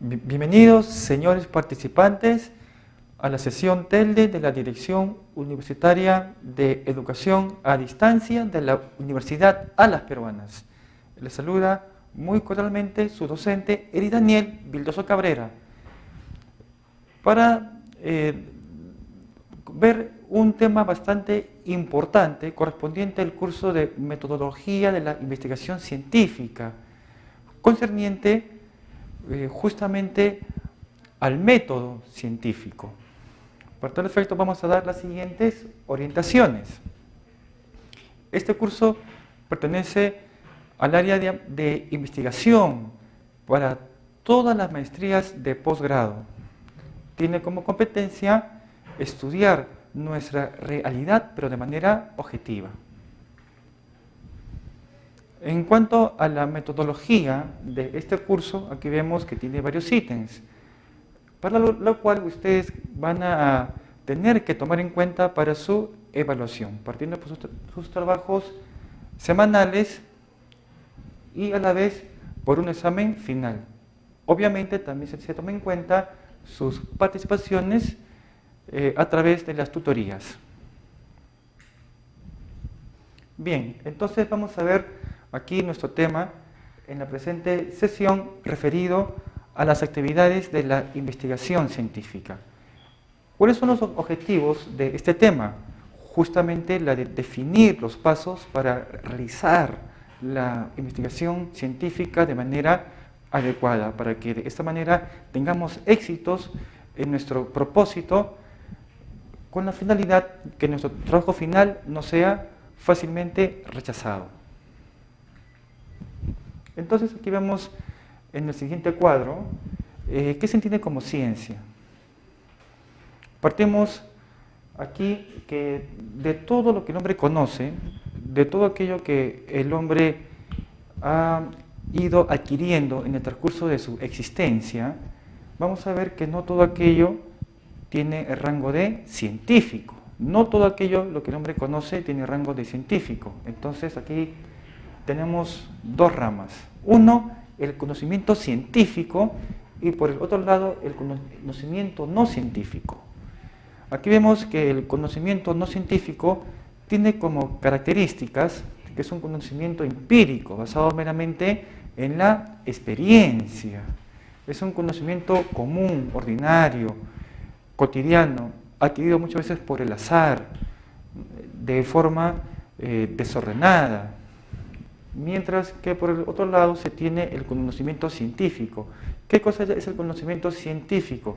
Bienvenidos, señores participantes, a la sesión TELDE de la Dirección Universitaria de Educación a Distancia de la Universidad Alas Peruanas. Les saluda muy cordialmente su docente, Eri Daniel Vildoso Cabrera, para ver un tema bastante importante correspondiente al curso de Metodología de la Investigación Científica, concerniente justamente al método científico. Por tal efecto vamos a dar las siguientes orientaciones. Este curso pertenece al área de investigación para todas las maestrías de posgrado. Tiene como competencia estudiar nuestra realidad, pero de manera objetiva. En cuanto a la metodología de este curso, aquí vemos que tiene varios ítems, para lo cual ustedes van a tener que tomar en cuenta para su evaluación, partiendo de sus trabajos semanales y a la vez por un examen final. Obviamente también se toma en cuenta sus participaciones a través de las tutorías. Bien, entonces vamos a ver aquí nuestro tema en la presente sesión referido a las actividades de la investigación científica. ¿Cuáles son los objetivos de este tema? Justamente la de definir los pasos para realizar la investigación científica de manera adecuada, para que de esta manera tengamos éxitos en nuestro propósito, con la finalidad que nuestro trabajo final no sea fácilmente rechazado. Entonces aquí vemos en el siguiente cuadro qué se entiende como ciencia. Partimos aquí que de todo lo que el hombre conoce, de todo aquello que el hombre ha ido adquiriendo en el transcurso de su existencia, vamos a ver que no todo aquello tiene el rango de científico. No todo aquello lo que el hombre conoce tiene rango de científico. Entonces aquí tenemos dos ramas. Uno, el conocimiento científico, y por el otro lado, el conocimiento no científico. Aquí vemos que el conocimiento no científico tiene como características que es un conocimiento empírico, basado meramente en la experiencia. Es un conocimiento común, ordinario, cotidiano, adquirido muchas veces por el azar, de forma desordenada. Mientras que por el otro lado se tiene el conocimiento científico. ¿Qué cosa es el conocimiento científico?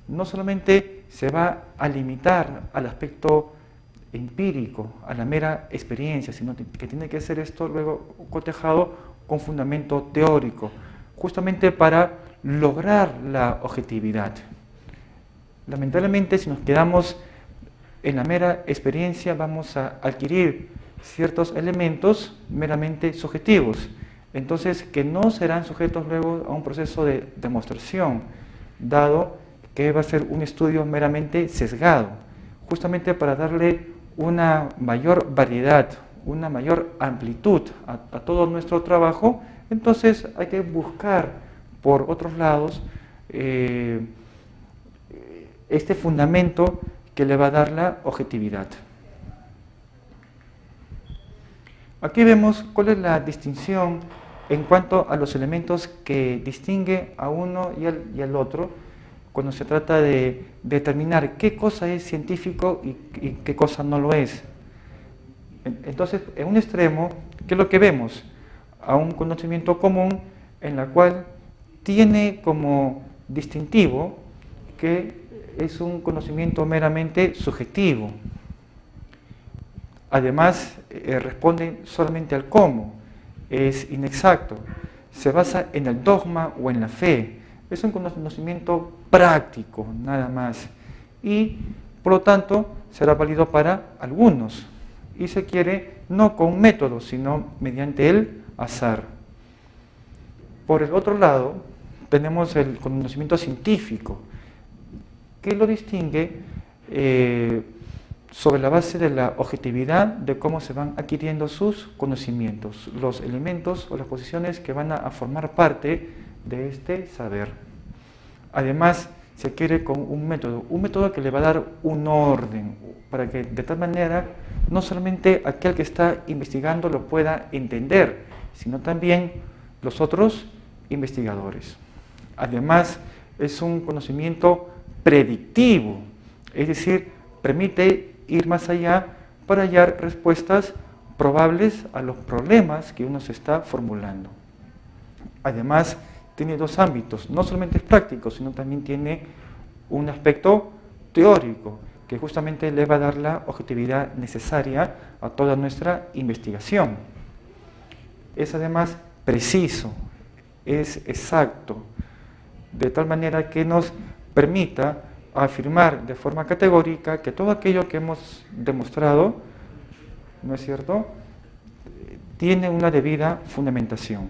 No solamente se va a limitar al aspecto empírico, a la mera experiencia, sino que tiene que ser esto luego cotejado con fundamento teórico, justamente para lograr la objetividad. Lamentablemente, si nos quedamos en la mera experiencia, vamos a adquirir ciertos elementos meramente subjetivos, entonces que no serán sujetos luego a un proceso de demostración, dado que va a ser un estudio meramente sesgado, justamente para darle una mayor variedad, una mayor amplitud a todo nuestro trabajo. Entonces hay que buscar por otros lados este fundamento que le va a dar la objetividad. Aquí vemos cuál es la distinción en cuanto a los elementos que distingue a uno y al otro cuando se trata de determinar qué cosa es científico y qué cosa no lo es. Entonces, en un extremo, ¿qué es lo que vemos? A un conocimiento común en la cual tiene como distintivo que es un conocimiento meramente subjetivo. Además, responde solamente al cómo, es inexacto, se basa en el dogma o en la fe, es un conocimiento práctico, nada más, y por lo tanto será válido para algunos, y se quiere no con método, sino mediante el azar. Por el otro lado, tenemos el conocimiento científico, que lo distingue sobre la base de la objetividad de cómo se van adquiriendo sus conocimientos, los elementos o las posiciones que van a formar parte de este saber. Además, se quiere con un método que le va a dar un orden, para que de tal manera no solamente aquel que está investigando lo pueda entender, sino también los otros investigadores. Además, es un conocimiento predictivo, es decir, permite ir más allá para hallar respuestas probables a los problemas que uno se está formulando. Además, tiene dos ámbitos, no solamente es práctico, sino también tiene un aspecto teórico, que justamente le va a dar la objetividad necesaria a toda nuestra investigación. Es además preciso, es exacto, de tal manera que nos permita afirmar de forma categórica que todo aquello que hemos demostrado, ¿no es cierto?, tiene una debida fundamentación.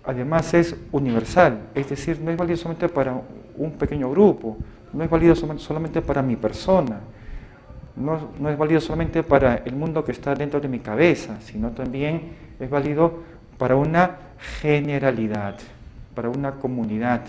Además es universal, es decir, no es válido solamente para un pequeño grupo, no es válido solamente para mi persona, no es válido solamente para el mundo que está dentro de mi cabeza, sino también es válido para una generalidad, para una comunidad.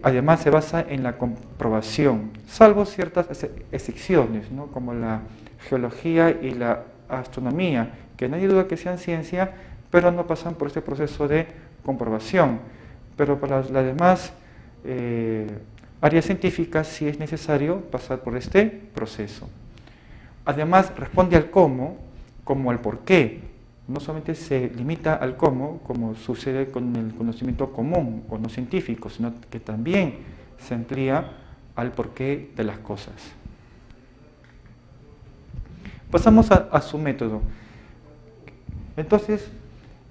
Además se basa en la comprobación, salvo ciertas excepciones, ¿no?, como la geología y la astronomía, que no hay duda que sean ciencia, pero no pasan por este proceso de comprobación. Pero para las demás áreas científicas sí es necesario pasar por este proceso. Además responde al cómo como al por qué. No solamente se limita al cómo, como sucede con el conocimiento común o no científico, sino que también se amplía al porqué de las cosas. Pasamos a su método. Entonces,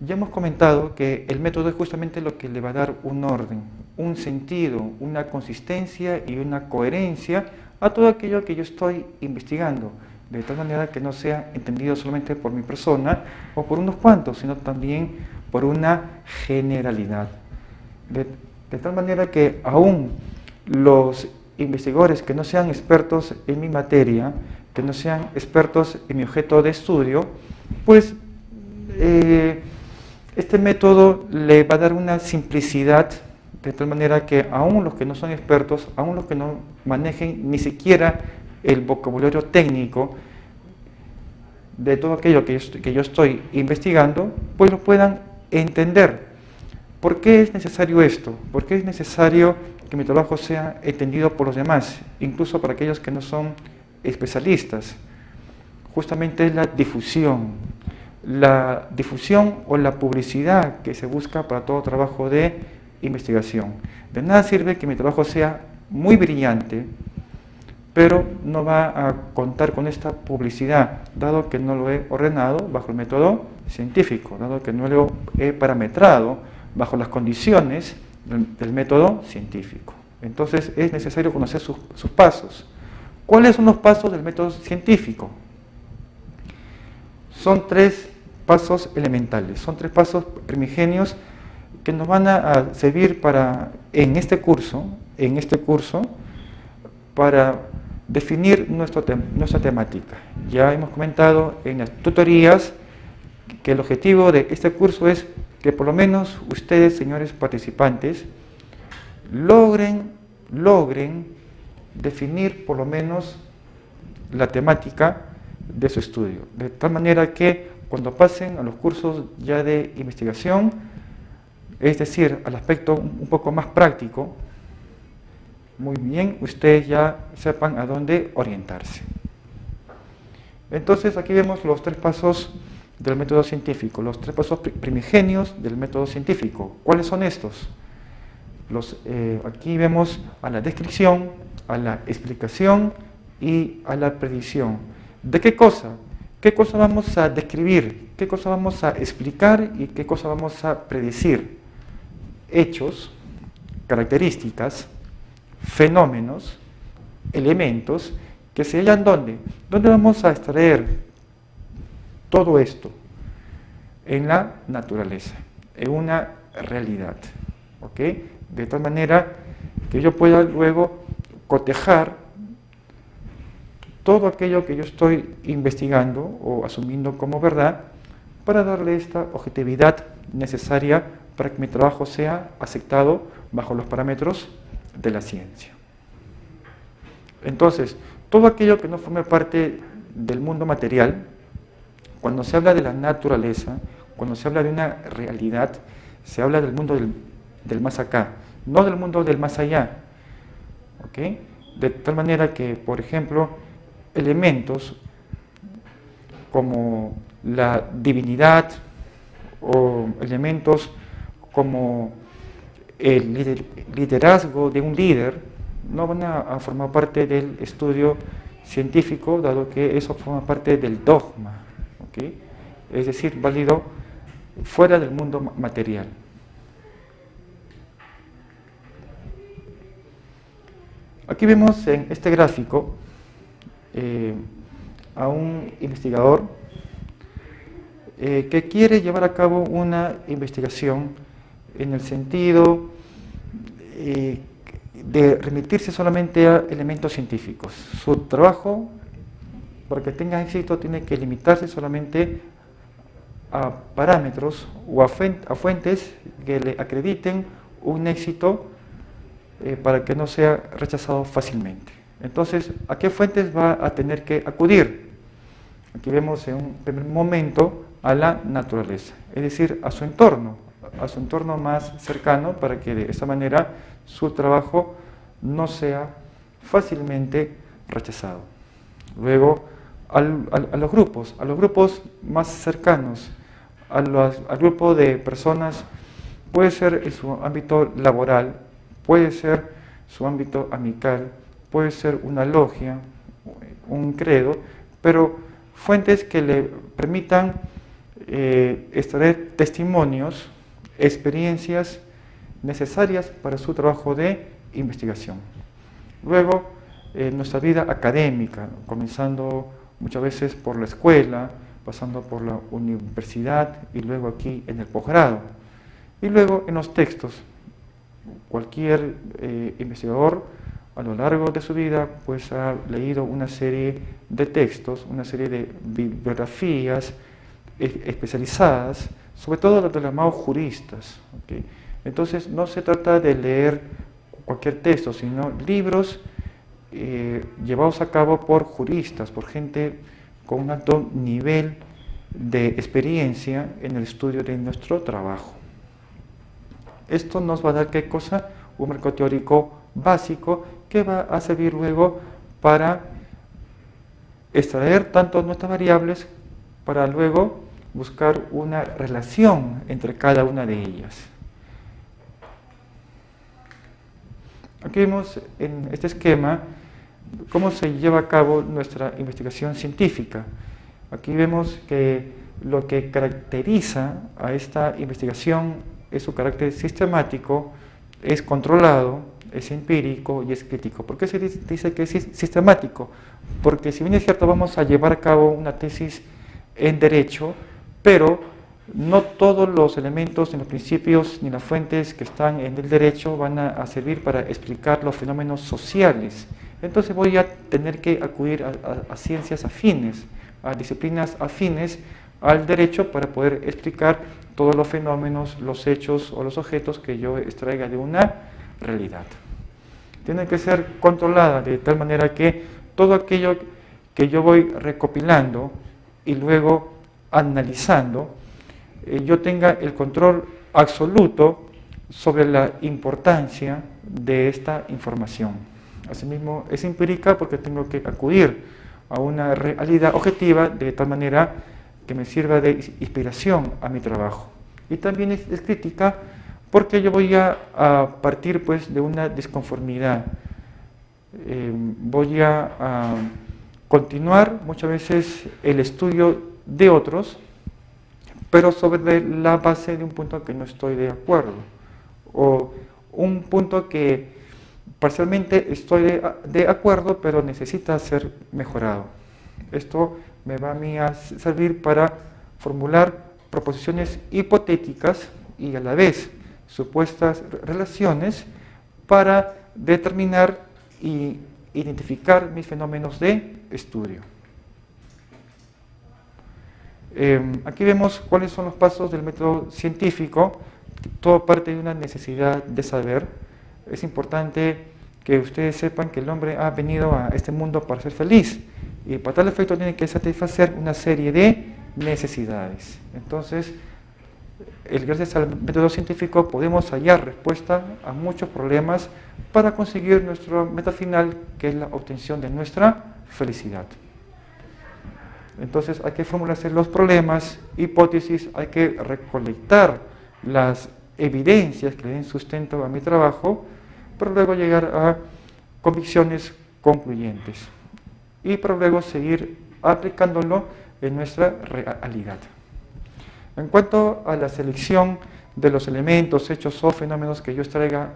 ya hemos comentado que el método es justamente lo que le va a dar un orden, un sentido, una consistencia y una coherencia a todo aquello que yo estoy investigando, de tal manera que no sea entendido solamente por mi persona o por unos cuantos, sino también por una generalidad. De tal manera que aún los investigadores que no sean expertos en mi materia, que no sean expertos en mi objeto de estudio, pues este método le va a dar una simplicidad, de tal manera que aún los que no son expertos, aún los que no manejen ni siquiera el vocabulario técnico de todo aquello que yo estoy investigando, pues lo puedan entender. ¿Por qué es necesario esto? ¿Por qué es necesario que mi trabajo sea entendido por los demás, incluso para aquellos que no son especialistas? Justamente es la difusión o la publicidad que se busca para todo trabajo de investigación. De nada sirve que mi trabajo sea muy brillante, pero no va a contar con esta publicidad, dado que no lo he ordenado bajo el método científico, dado que no lo he parametrado bajo las condiciones del método científico. Entonces es necesario conocer sus pasos. ¿Cuáles son los pasos del método científico? Son tres pasos elementales, son tres pasos primigenios que nos van a servir en este curso, para definir nuestra temática. Ya hemos comentado en las tutorías que el objetivo de este curso es que por lo menos ustedes, señores participantes, logren definir por lo menos la temática de su estudio, de tal manera que cuando pasen a los cursos ya de investigación, es decir, al aspecto un poco más práctico, muy bien, ustedes ya sepan a dónde orientarse. Entonces aquí vemos los tres pasos del método científico, los tres pasos primigenios del método científico. ¿Cuáles son estos? Aquí vemos a la descripción, a la explicación y a la predicción. ¿De qué cosa? ¿Qué cosa vamos a describir? ¿Qué cosa vamos a explicar? ¿Y qué cosa vamos a predecir? Hechos, características, fenómenos, elementos que se hallan ¿dónde? ¿Dónde vamos a extraer todo esto? En la naturaleza, en una realidad, ¿ok? De tal manera que yo pueda luego cotejar todo aquello que yo estoy investigando o asumiendo como verdad para darle esta objetividad necesaria para que mi trabajo sea aceptado bajo los parámetros de la ciencia. Entonces, todo aquello que no forme parte del mundo material, cuando se habla de la naturaleza, cuando se habla de una realidad, se habla del mundo del más acá, no del mundo del más allá. ¿Okay? De tal manera que, por ejemplo, elementos como la divinidad o elementos como el liderazgo de un líder no van a formar parte del estudio científico, dado que eso forma parte del dogma, ¿okay? Es decir, válido fuera del mundo material. Aquí vemos en este gráfico a un investigador que quiere llevar a cabo una investigación en el sentido de remitirse solamente a elementos científicos. Su trabajo, para que tenga éxito, tiene que limitarse solamente a parámetros o a fuentes que le acrediten un éxito para que no sea rechazado fácilmente. Entonces, ¿a qué fuentes va a tener que acudir? Aquí vemos en un primer momento a la naturaleza, es decir, a su entorno más cercano, para que de esa manera su trabajo no sea fácilmente rechazado. Luego, a los grupos más cercanos, al grupo de personas, puede ser en su ámbito laboral, puede ser su ámbito amical, puede ser una logia, un credo, pero fuentes que le permitan extraer testimonios, experiencias necesarias para su trabajo de investigación. Luego, nuestra vida académica, comenzando muchas veces por la escuela, pasando por la universidad y luego aquí en el posgrado. Y luego en los textos. Cualquier investigador a lo largo de su vida pues ha leído una serie de textos, una serie de bibliografías especializadas, sobre todo los de los llamados juristas. ¿Okay? Entonces no se trata de leer cualquier texto, sino libros llevados a cabo por juristas, por gente con un alto nivel de experiencia en el estudio de nuestro trabajo. Esto nos va a dar, ¿qué cosa? Un marco teórico básico que va a servir luego para extraer tanto nuestras variables, para luego buscar una relación entre cada una de ellas. Aquí vemos en este esquema cómo se lleva a cabo nuestra investigación científica. Aquí vemos que lo que caracteriza a esta investigación es su carácter sistemático, es controlado, es empírico y es crítico. ¿Por qué se dice que es sistemático? Porque si bien es cierto, vamos a llevar a cabo una tesis en derecho, pero no todos los elementos, ni los principios, ni las fuentes que están en el derecho van a servir para explicar los fenómenos sociales. Entonces voy a tener que acudir a ciencias afines, a disciplinas afines al derecho para poder explicar todos los fenómenos, los hechos o los objetos que yo extraiga de una realidad. Tiene que ser controlada de tal manera que todo aquello que yo voy recopilando y luego analizando, yo tenga el control absoluto sobre la importancia de esta información. Asimismo, es empírica porque tengo que acudir a una realidad objetiva de tal manera que me sirva de inspiración a mi trabajo. Y también es crítica porque yo voy a partir pues de una disconformidad. Voy a continuar muchas veces el estudio de otros, pero sobre la base de un punto que no estoy de acuerdo, o un punto que parcialmente estoy de acuerdo, pero necesita ser mejorado. Esto me va a mí a servir para formular proposiciones hipotéticas y a la vez supuestas relaciones para determinar y identificar mis fenómenos de estudio. Aquí vemos cuáles son los pasos del método científico todo parte de una necesidad de saber. Es importante que ustedes sepan que el hombre ha venido a este mundo para ser feliz y para tal efecto tiene que satisfacer una serie de necesidades. Entonces, gracias al método científico podemos hallar respuesta a muchos problemas para conseguir nuestra meta final, que es la obtención de nuestra felicidad. Entonces hay que formularse los problemas, hipótesis, hay que recolectar las evidencias que le den sustento a mi trabajo, para luego llegar a convicciones concluyentes y para luego seguir aplicándolo en nuestra realidad. En cuanto a la selección de los elementos, hechos o fenómenos que yo extraiga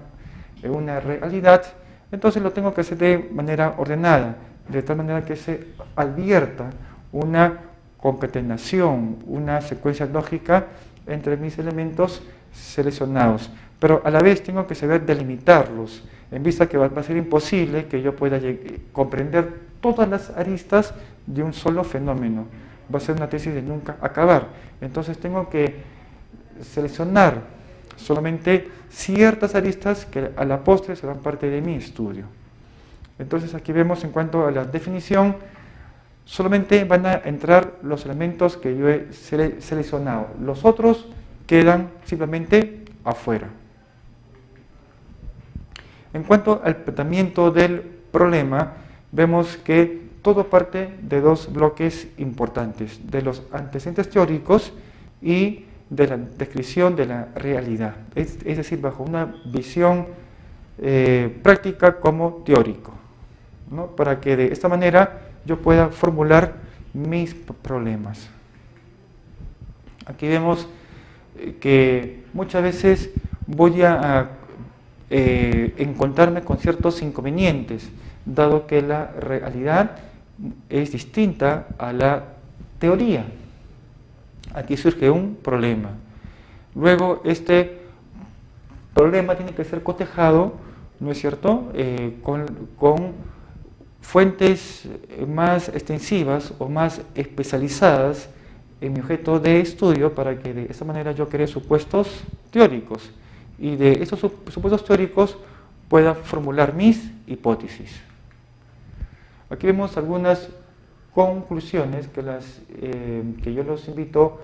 en una realidad, entonces lo tengo que hacer de manera ordenada, de tal manera que se advierta una concatenación, una secuencia lógica entre mis elementos seleccionados, pero a la vez tengo que saber delimitarlos, en vista que va a ser imposible que yo pueda comprender todas las aristas de un solo fenómeno. Va a ser una tesis de nunca acabar. Entonces tengo que seleccionar solamente ciertas aristas que a la postre serán parte de mi estudio. Entonces aquí vemos, en cuanto a la definición, solamente van a entrar los elementos que yo he seleccionado. Los otros quedan simplemente afuera. En cuanto al planteamiento del problema, vemos que todo parte de dos bloques importantes, de los antecedentes teóricos y de la descripción de la realidad, es decir, bajo una visión práctica como teórico, ¿no? Para que de esta manera yo pueda formular mis problemas. Aquí vemos que muchas veces voy a encontrarme con ciertos inconvenientes, dado que la realidad es distinta a la teoría. Aquí surge un problema. Luego este problema tiene que ser cotejado, ¿no es cierto?, con fuentes más extensivas o más especializadas en mi objeto de estudio, para que de esta manera yo cree supuestos teóricos y de estos supuestos teóricos pueda formular mis hipótesis. Aquí vemos algunas conclusiones que yo los invito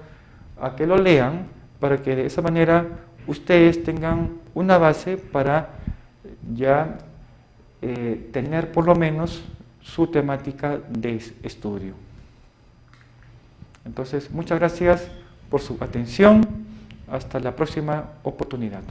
a que lo lean, para que de esa manera ustedes tengan una base para ya tener por lo menos su temática de estudio. Entonces, muchas gracias por su atención. Hasta la próxima oportunidad.